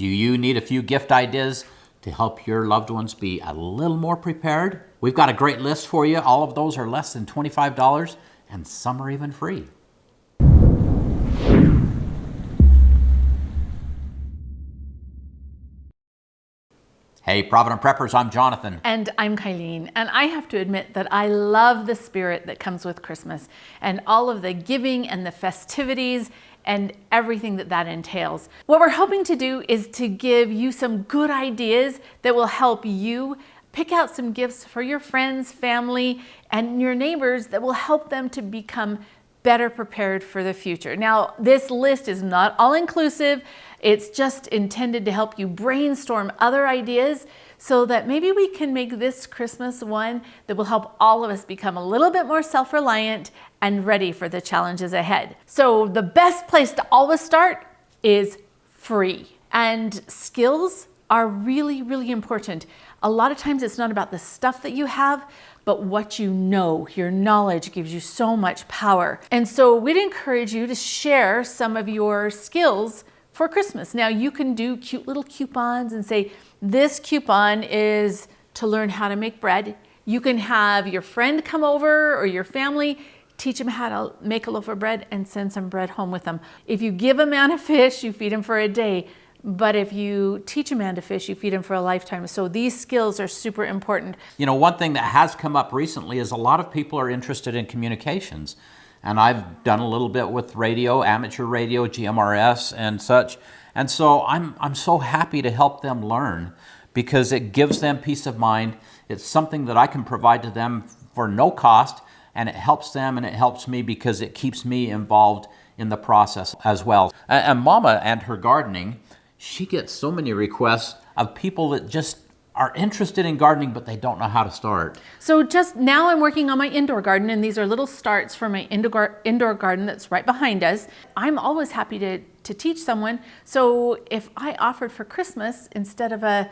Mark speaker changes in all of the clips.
Speaker 1: Do you need a few gift ideas to help your loved ones be a little more prepared? We've got a great list for you. All of those are less than $25, and some are even free. Hey, Provident Preppers, I'm Jonathan.
Speaker 2: And I'm Kylene, and I have to admit that I love the spirit that comes with Christmas and all of the giving and the festivities and everything that entails. What we're hoping to do is to give you some good ideas that will help you pick out some gifts for your friends, family, and your neighbors that will help them to become better prepared for the future. Now, this list is not all-inclusive. It's just intended to help you brainstorm other ideas so that maybe we can make this Christmas one that will help all of us become a little bit more self-reliant and ready for the challenges ahead. So the best place to always start is free. And skills are really, really important. A lot of times it's not about the stuff that you have, but what you know. Your knowledge gives you so much power. And so we'd encourage you to share some of your skills for Christmas. Now you can do cute little coupons and say, this coupon is to learn how to make bread. You can have your friend come over or your family, teach them how to make a loaf of bread and send some bread home with them. If you give a man a fish, you feed him for a day. But if you teach a man to fish, you feed him for a lifetime. So these skills are super important.
Speaker 1: You know, one thing that has come up recently is a lot of people are interested in communications. And I've done a little bit with radio, amateur radio, GMRS and such. And so I'm so happy to help them learn because it gives them peace of mind. It's something that I can provide to them for no cost, and it helps them and it helps me because it keeps me involved in the process as well. And Mama and her gardening, she gets so many requests of people that just are interested in gardening, but they don't know how to start.
Speaker 2: So just now I'm working on my indoor garden, and these are little starts for my indoor garden that's right behind us. I'm always happy to teach someone. So if I offered for Christmas, instead of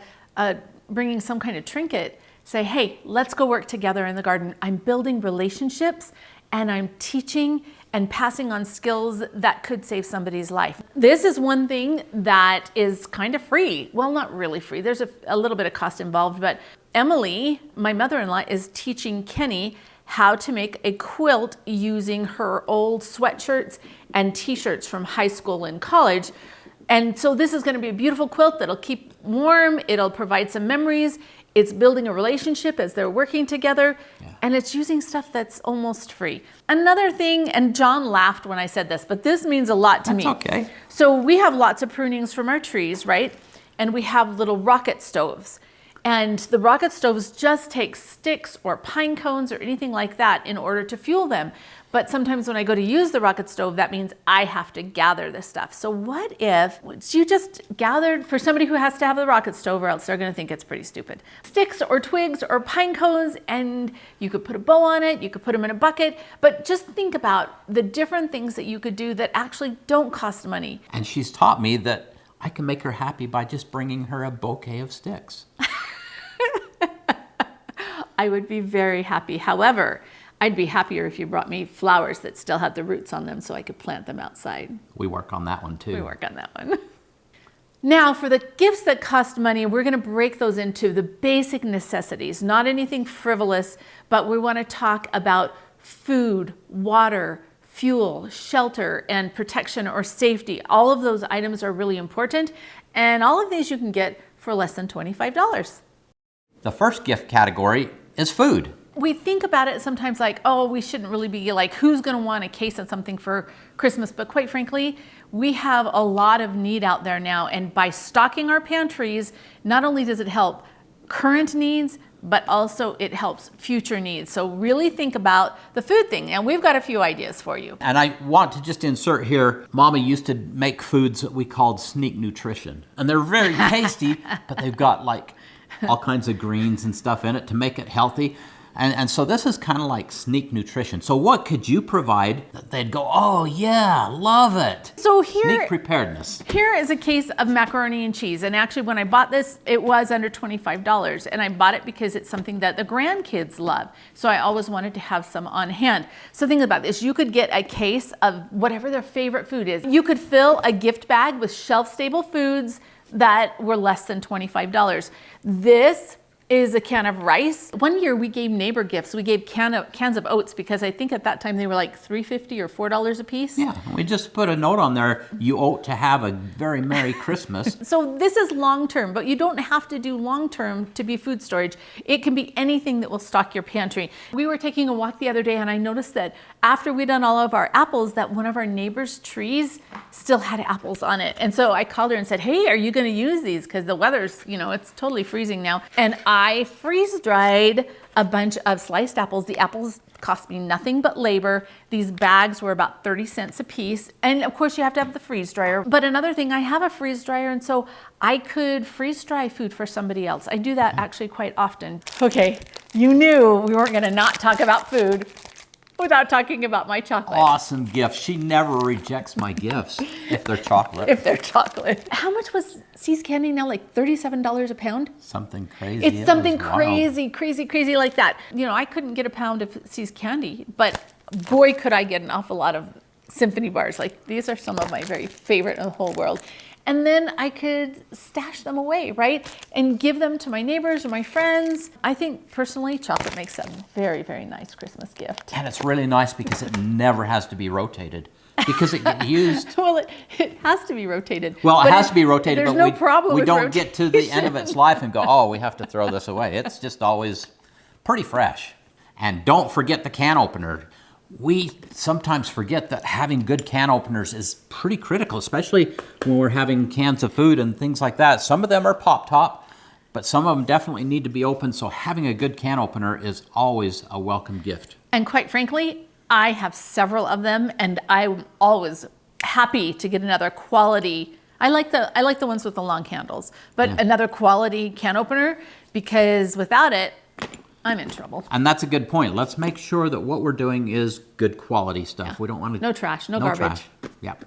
Speaker 2: bringing some kind of trinket, say, hey, let's go work together in the garden. I'm building relationships and I'm teaching and passing on skills that could save somebody's life. This is one thing that is kind of free. Well, not really free. There's a little bit of cost involved, but Emily, my mother-in-law, is teaching Kenny how to make a quilt using her old sweatshirts and t-shirts from high school and college. And so this is going to be a beautiful quilt that'll keep warm. It'll provide some memories. It's building a relationship as they're working together, and it's using stuff that's almost free. Another thing, and John laughed when I said this, but this means a lot to me.
Speaker 1: That's okay.
Speaker 2: So we have lots of prunings from our trees, right? And we have little rocket stoves. And the rocket stoves just take sticks or pine cones or anything like that in order to fuel them. But sometimes when I go to use the rocket stove, that means I have to gather this stuff. So what if you just gathered, for somebody who has to have the rocket stove or else they're gonna think it's pretty stupid, sticks or twigs or pine cones, and you could put a bow on it, you could put them in a bucket, but just think about the different things that you could do that actually don't cost money.
Speaker 1: And she's taught me that I can make her happy by just bringing her a bouquet of sticks.
Speaker 2: I would be very happy. However, I'd be happier if you brought me flowers that still had the roots on them so I could plant them outside.
Speaker 1: We work on that one too.
Speaker 2: We work on that one. Now, for the gifts that cost money, we're going to break those into the basic necessities, not anything frivolous, but we want to talk about food, water, fuel, shelter, and protection or safety. All of those items are really important, and all of these you can get for less than $25.
Speaker 1: The first gift category is food.
Speaker 2: We think about it sometimes like, oh, we shouldn't really be like, who's going to want a case of something for Christmas? But quite frankly, we have a lot of need out there now. And by stocking our pantries, not only does it help current needs, but also it helps future needs. So really think about the food thing. And we've got a few ideas for you.
Speaker 1: And I want to just insert here, Mama used to make foods that we called sneak nutrition. And they're very tasty, but they've got like all kinds of greens and stuff in it to make it healthy. And so this is kind of like sneak nutrition. So what could you provide that they'd go, oh yeah, love it?
Speaker 2: So here,
Speaker 1: sneak preparedness.
Speaker 2: Here is a case of macaroni and cheese. And actually when I bought this, it was under $25. And I bought it because it's something that the grandkids love. So I always wanted to have some on hand. So think about this. You could get a case of whatever their favorite food is. You could fill a gift bag with shelf-stable foods that were less than $25. This is a can of rice. One year we gave neighbor gifts. We gave cans of oats because I think at that time they were like $3.50 or $4 a piece.
Speaker 1: Yeah, we just put a note on there, you ought to have a very Merry Christmas.
Speaker 2: So this is long-term, but you don't have to do long-term to be food storage. It can be anything that will stock your pantry. We were taking a walk the other day and I noticed that after we'd done all of our apples, that one of our neighbor's trees still had apples on it. And so I called her and said, hey, are you gonna use these? Because the weather's, it's totally freezing now. And I freeze-dried a bunch of sliced apples. The apples cost me nothing but labor. These bags were about 30 cents a piece. And of course you have to have the freeze dryer. But another thing, I have a freeze dryer and so I could freeze dry food for somebody else. I do that actually quite often. Okay, you knew we weren't gonna not talk about food without talking about my chocolate.
Speaker 1: Awesome gift. She never rejects my gifts if they're chocolate.
Speaker 2: If they're chocolate. How much was See's candy now? Like $37 a pound?
Speaker 1: Something crazy.
Speaker 2: It's something crazy like that. I couldn't get a pound of See's candy, but boy, could I get an awful lot of symphony bars. Like these are some of my very favorite in the whole world. And then I could stash them away, right? And give them to my neighbors or my friends. I think personally, chocolate makes a very, very nice Christmas gift.
Speaker 1: And it's really nice because it never has to be rotated. Because it gets used.
Speaker 2: Well, it has to be rotated.
Speaker 1: Well, it has to be rotated,
Speaker 2: but
Speaker 1: we don't get to the end of its life and go, oh, we have to throw this away. It's just always pretty fresh. And don't forget the can opener. We sometimes forget that having good can openers is pretty critical, especially when we're having cans of food and things like that. Some of them are pop top, but some of them definitely need to be open. So having a good can opener is always a welcome gift.
Speaker 2: And quite frankly, I have several of them and I'm always happy to get another quality. I like the ones with the long handles, but another quality can opener, because without it, I'm in trouble.
Speaker 1: And that's a good point. Let's make sure that what we're doing is good quality stuff. Yeah. We don't want to...
Speaker 2: No trash, no garbage.
Speaker 1: Trash. Yep.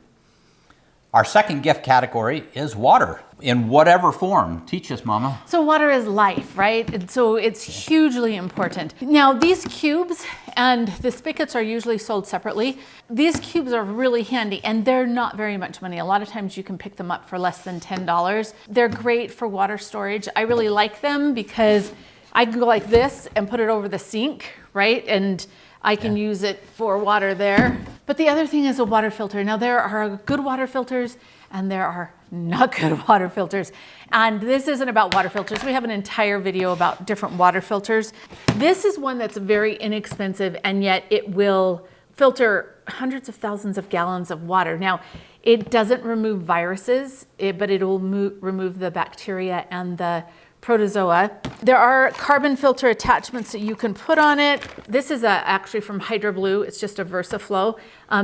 Speaker 1: Our second gift category is water in whatever form. Teach us, Mama.
Speaker 2: So water is life, right? And so it's hugely important. Now these cubes and the spigots are usually sold separately. These cubes are really handy and they're not very much money. A lot of times you can pick them up for less than $10. They're great for water storage. I really like them because I can go like this and put it over the sink, right? And I can use it for water there. But the other thing is a water filter. Now there are good water filters and there are not good water filters. And this isn't about water filters. We have an entire video about different water filters. This is one that's very inexpensive and yet it will filter hundreds of thousands of gallons of water. Now, it doesn't remove viruses, but it will remove the bacteria and the protozoa. There are carbon filter attachments that you can put on it. This is actually from Hydro Blue. It's just a VersaFlow.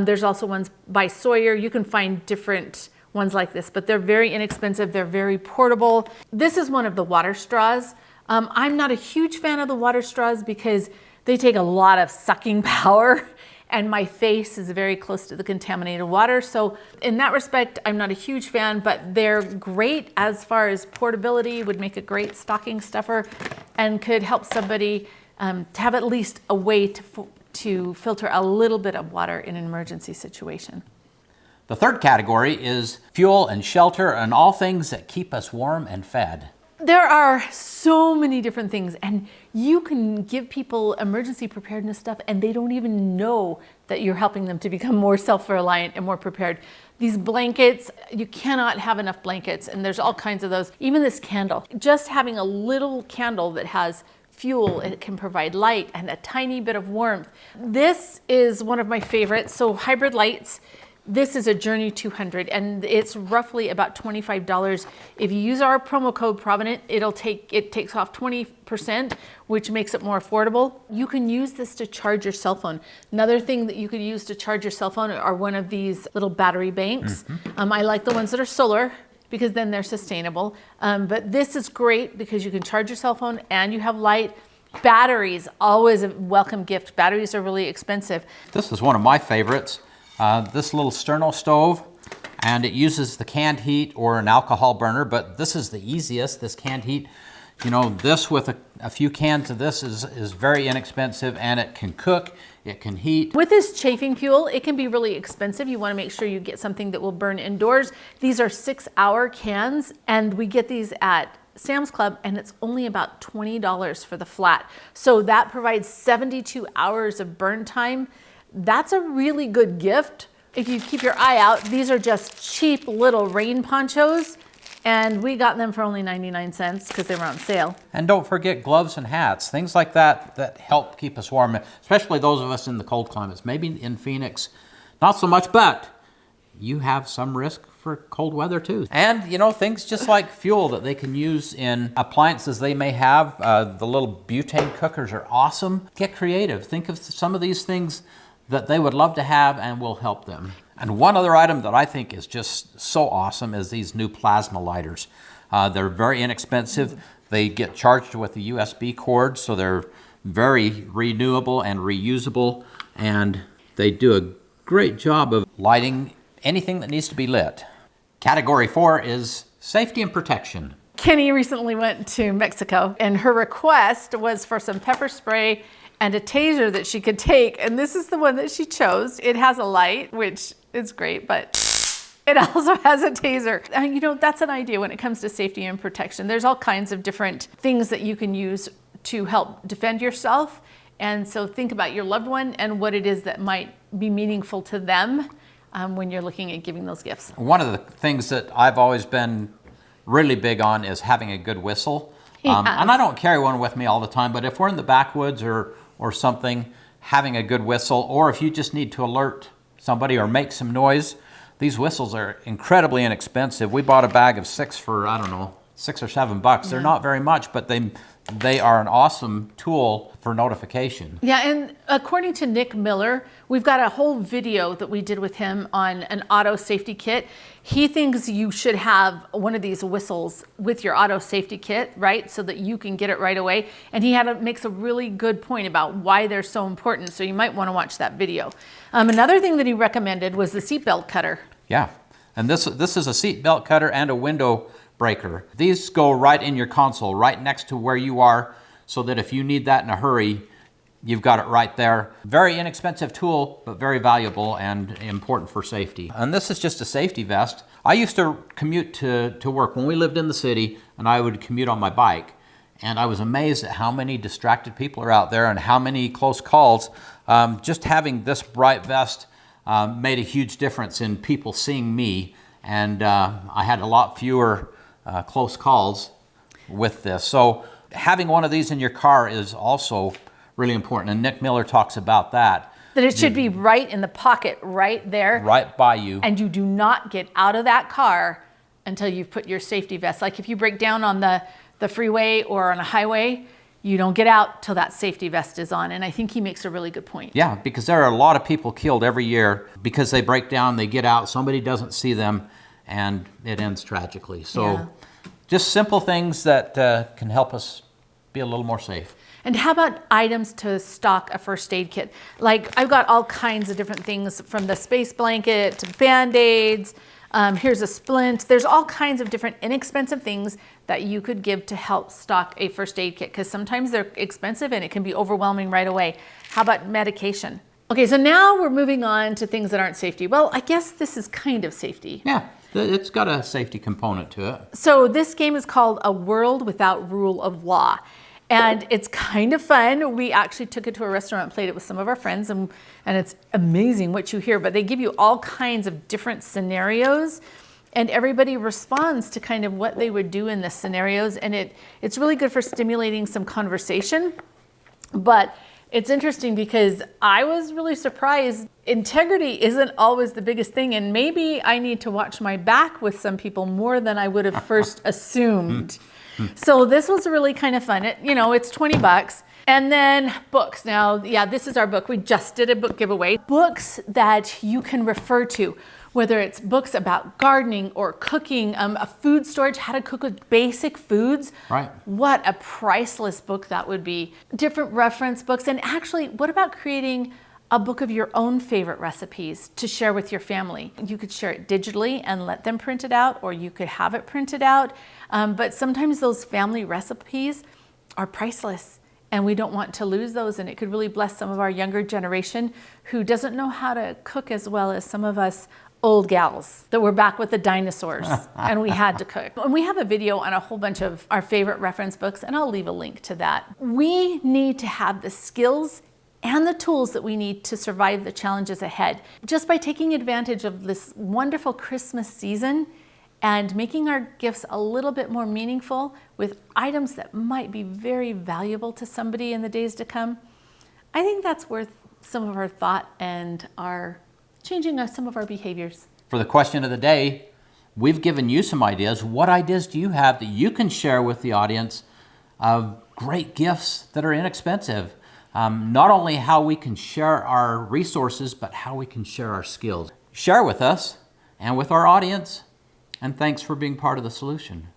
Speaker 2: There's also ones by Sawyer. You can find different ones like this, but they're very inexpensive. They're very portable. This is one of the water straws. I'm not a huge fan of the water straws because they take a lot of sucking power and my face is very close to the contaminated water. So in that respect, I'm not a huge fan, but they're great as far as portability, would make a great stocking stuffer and could help somebody to have at least a way to filter a little bit of water in an emergency situation.
Speaker 1: The third category is fuel and shelter and all things that keep us warm and fed.
Speaker 2: There are so many different things and you can give people emergency preparedness stuff and they don't even know that you're helping them to become more self-reliant and more prepared. These blankets, you cannot have enough blankets and there's all kinds of those. Even this candle, just having a little candle that has fuel, it can provide light and a tiny bit of warmth. This is one of my favorites. So hybrid lights. This is a Journey 200 and it's roughly about $25. If you use our promo code Provident, it takes off 20%, which makes it more affordable. You can use this to charge your cell phone. Another thing that you could use to charge your cell phone are one of these little battery banks. I like the ones that are solar because then they're sustainable. But this is great because you can charge your cell phone and you have light. Batteries, always a welcome gift. Batteries are really expensive.
Speaker 1: This is one of my favorites. This little sterno stove, and it uses the canned heat or an alcohol burner, but this is the easiest. This canned heat You know, this with a few cans of this is very inexpensive, and it can cook, it can heat.
Speaker 2: With this chafing fuel, it can be really expensive. You want to make sure you get something that will burn indoors. These are 6-hour cans, and we get these at Sam's Club, and it's only about $20 for the flat. So that provides 72 hours of burn time. That's a really good gift. If you keep your eye out, these are just cheap little rain ponchos. And we got them for only 99 cents because they were on sale.
Speaker 1: And don't forget gloves and hats, things like that that help keep us warm, especially those of us in the cold climates. Maybe in Phoenix, not so much, but you have some risk for cold weather too. And you know, things just like fuel that they can use in appliances they may have. The little butane cookers are awesome. Get creative. Think of some of these things that they would love to have and will help them. And one other item that I think is just so awesome is these new plasma lighters. They're very inexpensive. They get charged with a USB cord, so they're very renewable and reusable, and they do a great job of lighting anything that needs to be lit. Category 4 is safety and protection.
Speaker 2: Kenny recently went to Mexico, and her request was for some pepper spray and a taser that she could take, and this is the one that she chose. It has a light, which is great, but it also has a taser. And you know, that's an idea when it comes to safety and protection. There's all kinds of different things that you can use to help defend yourself. And so think about your loved one and what it is that might be meaningful to them when you're looking at giving those gifts.
Speaker 1: One of the things that I've always been really big on is having a good whistle. And I don't carry one with me all the time, but if we're in the backwoods or something, having a good whistle, or if you just need to alert somebody or make some noise, these whistles are incredibly inexpensive. We bought a bag of 6 for, I don't know, $6 or $7. Yeah. They're not very much, but they are an awesome tool for notification.
Speaker 2: Yeah, and according to Nick Miller, we've got a whole video that we did with him on an auto safety kit. He thinks you should have one of these whistles with your auto safety kit, right? So that you can get it right away. And he makes a really good point about why they're so important. So you might want to watch that video. Another thing that he recommended was the seatbelt cutter.
Speaker 1: Yeah, and this is a seatbelt cutter and a window breaker. These go right in your console, right next to where you are, so that if you need that in a hurry, you've got it right there. Very inexpensive tool, but very valuable and important for safety. And this is just a safety vest. I used to commute to work when we lived in the city, and I would commute on my bike. And I was amazed at how many distracted people are out there and how many close calls. Just having this bright vest made a huge difference in people seeing me. And I had a lot fewer close calls with this. So having one of these in your car is also really important. And Nick Miller talks about that.
Speaker 2: That it should be right in the pocket, right there.
Speaker 1: Right by you.
Speaker 2: And you do not get out of that car until you've put your safety vest. Like if you break down on the freeway or on a highway, you don't get out till that safety vest is on. And I think he makes a really good point.
Speaker 1: Yeah, because there are a lot of people killed every year because they break down, they get out, somebody doesn't see them, and it ends tragically. So just simple things that can help us be a little more safe.
Speaker 2: And how about items to stock a first aid kit? Like I've got all kinds of different things, from the space blanket to Band-Aids. Here's a splint. There's all kinds of different inexpensive things that you could give to help stock a first aid kit, because sometimes they're expensive and it can be overwhelming right away. How about medication? Okay, so now we're moving on to things that aren't safety. Well, I guess this is kind of safety.
Speaker 1: Yeah, it's got a safety component to it.
Speaker 2: So this game is called A World Without Rule of Law. And it's kind of fun. We actually took it to a restaurant and played it with some of our friends, and it's amazing what you hear. But they give you all kinds of different scenarios, and everybody responds to kind of what they would do in the scenarios. And it's really good for stimulating some conversation. But it's interesting because I was really surprised. Integrity isn't always the biggest thing, and maybe I need to watch my back with some people more than I would have first assumed. So this was really kind of fun. It's $20. And then books. Now, yeah, this is our book. We just did a book giveaway. Books that you can refer to, whether it's books about gardening or cooking, a food storage, how to cook with basic foods.
Speaker 1: Right.
Speaker 2: What a priceless book that would be. Different reference books. And actually, what about creating a book of your own favorite recipes to share with your family. You could share it digitally and let them print it out, or you could have it printed out. But sometimes those family recipes are priceless, and we don't want to lose those, and it could really bless some of our younger generation who doesn't know how to cook as well as some of us old gals that were back with the dinosaurs and we had to cook. And we have a video on a whole bunch of our favorite reference books, and I'll leave a link to that. We need to have the skills and the tools that we need to survive the challenges ahead. Just by taking advantage of this wonderful Christmas season and making our gifts a little bit more meaningful with items that might be very valuable to somebody in the days to come, I think that's worth some of our thought and our changing some of our behaviors.
Speaker 1: For the question of the day, we've given you some ideas. What ideas do you have that you can share with the audience of great gifts that are inexpensive? Not only how we can share our resources, but how we can share our skills. Share with us and with our audience, and thanks for being part of the solution.